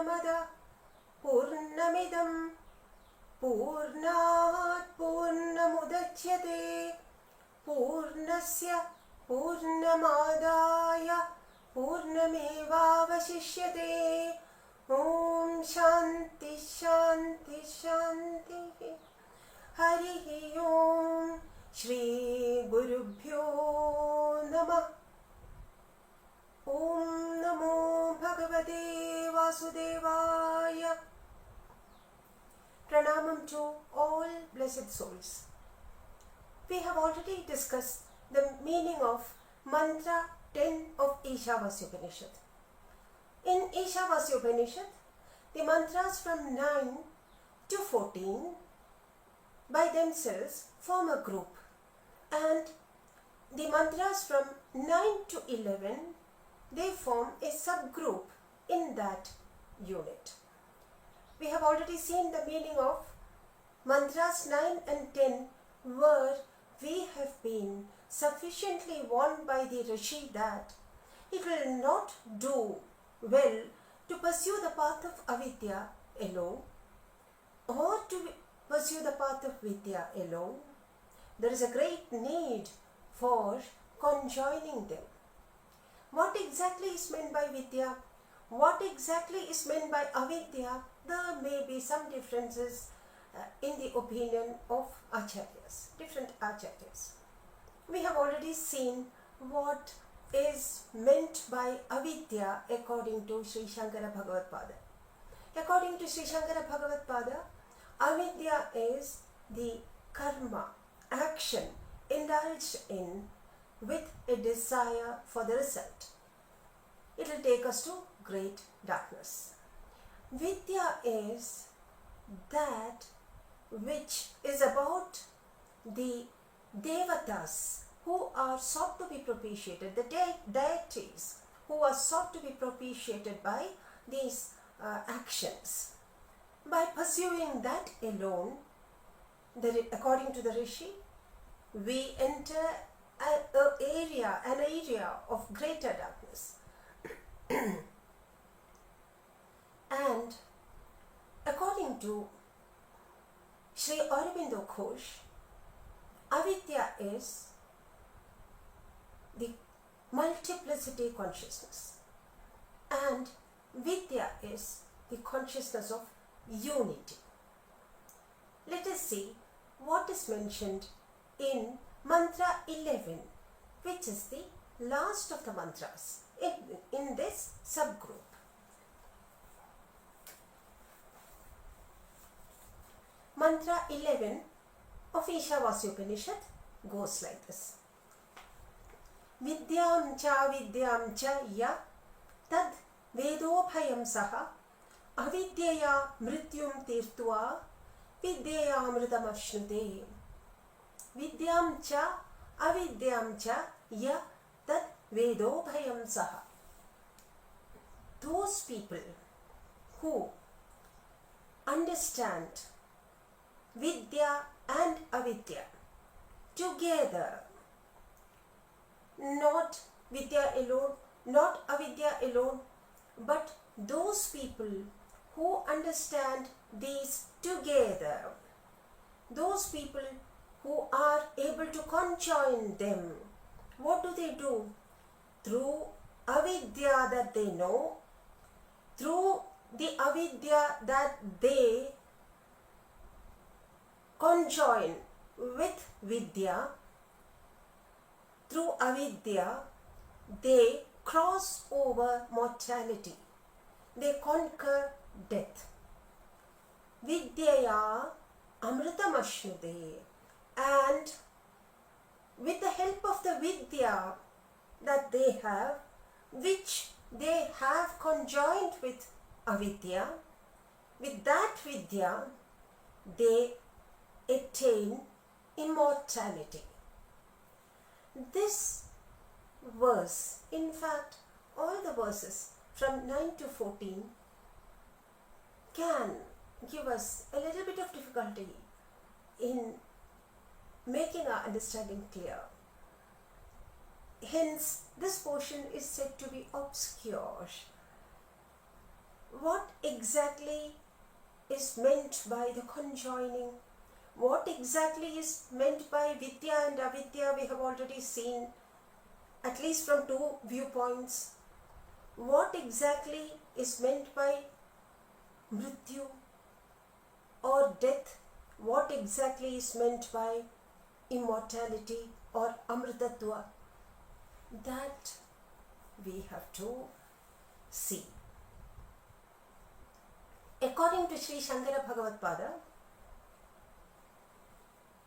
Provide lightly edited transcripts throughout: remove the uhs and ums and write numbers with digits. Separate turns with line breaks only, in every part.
Purnamada Purnamidam Purnat Purnamudachyate Purnasya Purnamadaya Purnamevavashishyate. Om Shanti Shanti Shanti. Harihi Om. Shri Gurubhyo Namah. Om Namo Bhagavate Vasudevaya. Pranamam to all blessed souls. We have already discussed the meaning of Mantra 10 of Isavasyopanishad. In Isavasyopanishad, the mantras from 9 to 14 by themselves form a group, and the mantras from 9 to 11, they form a subgroup in that unit. We have already seen the meaning of mantras 9 and 10, where we have been sufficiently warned by the Rishi that it will not do well to pursue the path of avidya alone or to pursue the path of vidya alone. There is a great need for conjoining them. What exactly is meant by vidya? What exactly is meant by avidya? There may be some differences in the opinion of acharyas, different acharyas. We have already seen what is meant by avidya according to Sri Shankara Bhagavatpada. According to Sri Shankara Bhagavatpada, avidya is the karma, action indulged in with a desire for the result. It will take us to great darkness. Vidya is that which is about the devatas who are sought to be propitiated, the deities who are sought to be propitiated by these actions. By pursuing that alone, according to the Rishi, we enter an area of greater darkness. And according to Sri Aurobindo Ghosh, avidya is the multiplicity consciousness, and vidya is the consciousness of unity. Let us see what is mentioned in mantra 11, which is the last of the mantras in this subgroup. Mantra 11 of Isavasyopanishad goes like this. Vidyam cha ya tad vedobhayam saha avidyaya mrityum tirtva vidyaya amritamashnude. Vidyam cha avidyam cha ya tad vedobhayam saha. Those people who understand vidya and avidya together, not vidya alone, not avidya alone, but those people who understand these together, those people who are able to conjoin them. What do? Through avidya that they know, through the avidya that they conjoin with vidya, through avidya they cross over mortality, they conquer death. Vidyaya amritamashnude, and with the help of the vidya that they have, which they have conjoined with avidya, with that vidya they attain immortality. This verse, in fact, all the verses from 9 to 14 can give us a little bit of difficulty in making our understanding clear. Hence, this portion is said to be obscure. what exactly is meant by the conjoining? What exactly is meant by Vidya and Avidya? We have already seen, at least from two viewpoints. What exactly is meant by Mrityu or death? What exactly is meant by immortality or Amritatva? That we have to see. According to Sri Shankara Bhagavatpada,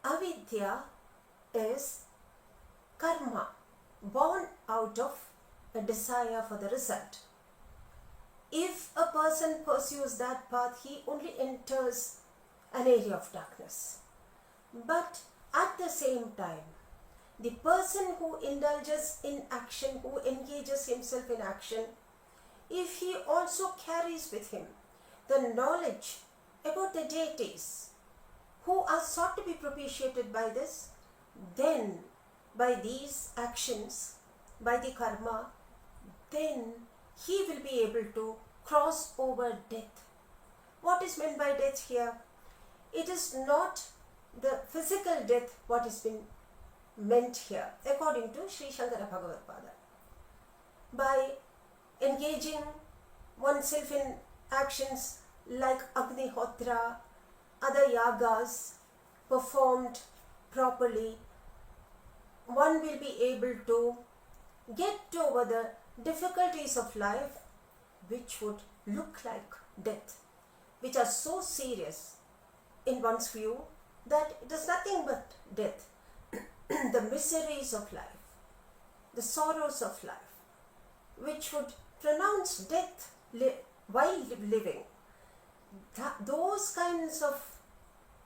avidya is karma, born out of a desire for the result. If a person pursues that path, he only enters an area of darkness. But at the same time, the person who indulges in action, who engages himself in action, if he also carries with him the knowledge about the deities who are sought to be propitiated by this, then by these actions, by the karma, then he will be able to cross over death. What is meant by death here? It is not the physical death what is been meant here, according to Sri Shankara Bhagavatpada. By engaging oneself in actions like Agnihotra, other yagas performed properly, one will be able to get over the difficulties of life which would look like death, which are so serious in one's view that it is nothing but death. The miseries of life, the sorrows of life, which would pronounce death while living, those kinds of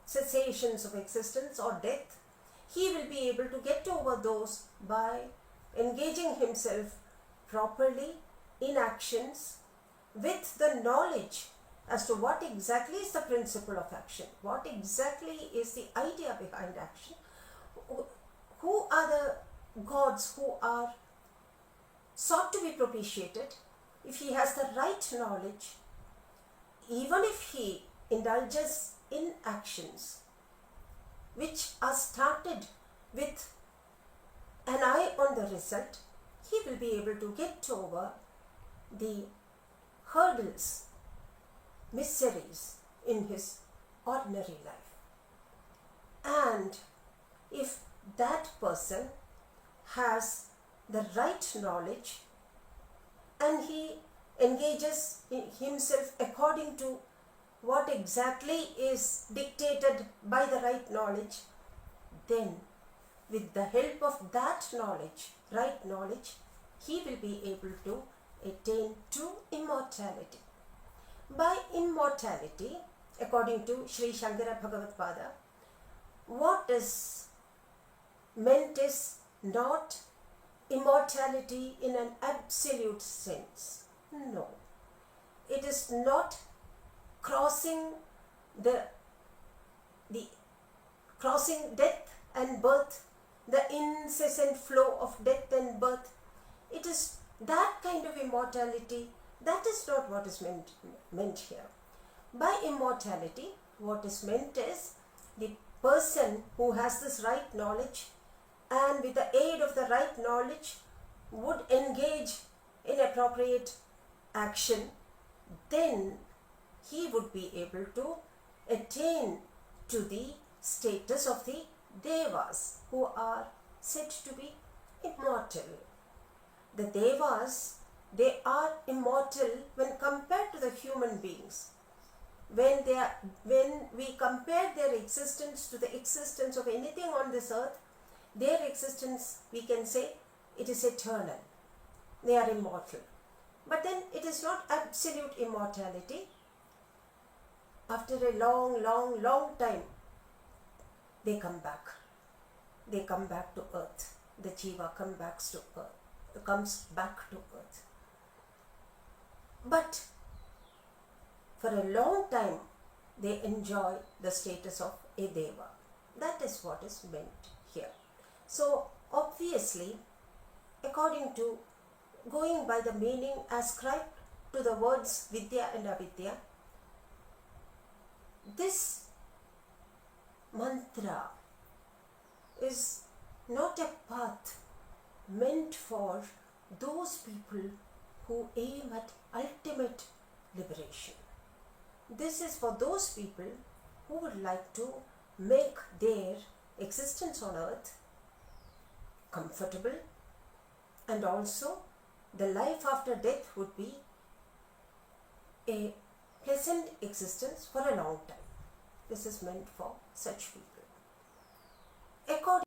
cessations of existence or death, he will be able to get over those by engaging himself properly in actions with the knowledge as to what exactly is the principle of action, what exactly is the idea behind action, who are the gods who are sought to be propitiated. If he has the right knowledge, even if he indulges in actions which are started with an eye on the result, he will be able to get over the hurdles, miseries in his ordinary life. And if that person has the right knowledge and he engages himself according to what exactly is dictated by the right knowledge, then with the help of that knowledge, right knowledge, he will be able to attain to immortality. By immortality, according to Sri Shankara Bhagavatpada, what is meant is not immortality in an absolute sense. No. It is not crossing crossing death and birth, the incessant flow of death and birth. It is that kind of immortality. That is not what is meant here. By immortality, what is meant is the person who has this right knowledge and with the aid of the right knowledge would engage in appropriate action, then he would be able to attain to the status of the Devas, who are said to be immortal. The Devas, they are immortal when compared to the human beings. When we compare their existence to the existence of anything on this earth, their existence, we can say, it is eternal. They are immortal. But then it is not absolute immortality. After a long time, they come back. They come back to earth. The jiva comes back to earth. But for a long time, they enjoy the status of a deva. That is what is meant here. So obviously, according to going by the meaning ascribed to to the words Vidya and Avidya, this mantra is not a path meant for those people who aim at ultimate liberation. This is for those people who would like to make their existence on earth comfortable, and also the life after death would be a pleasant existence for a long time. This is meant for such people. According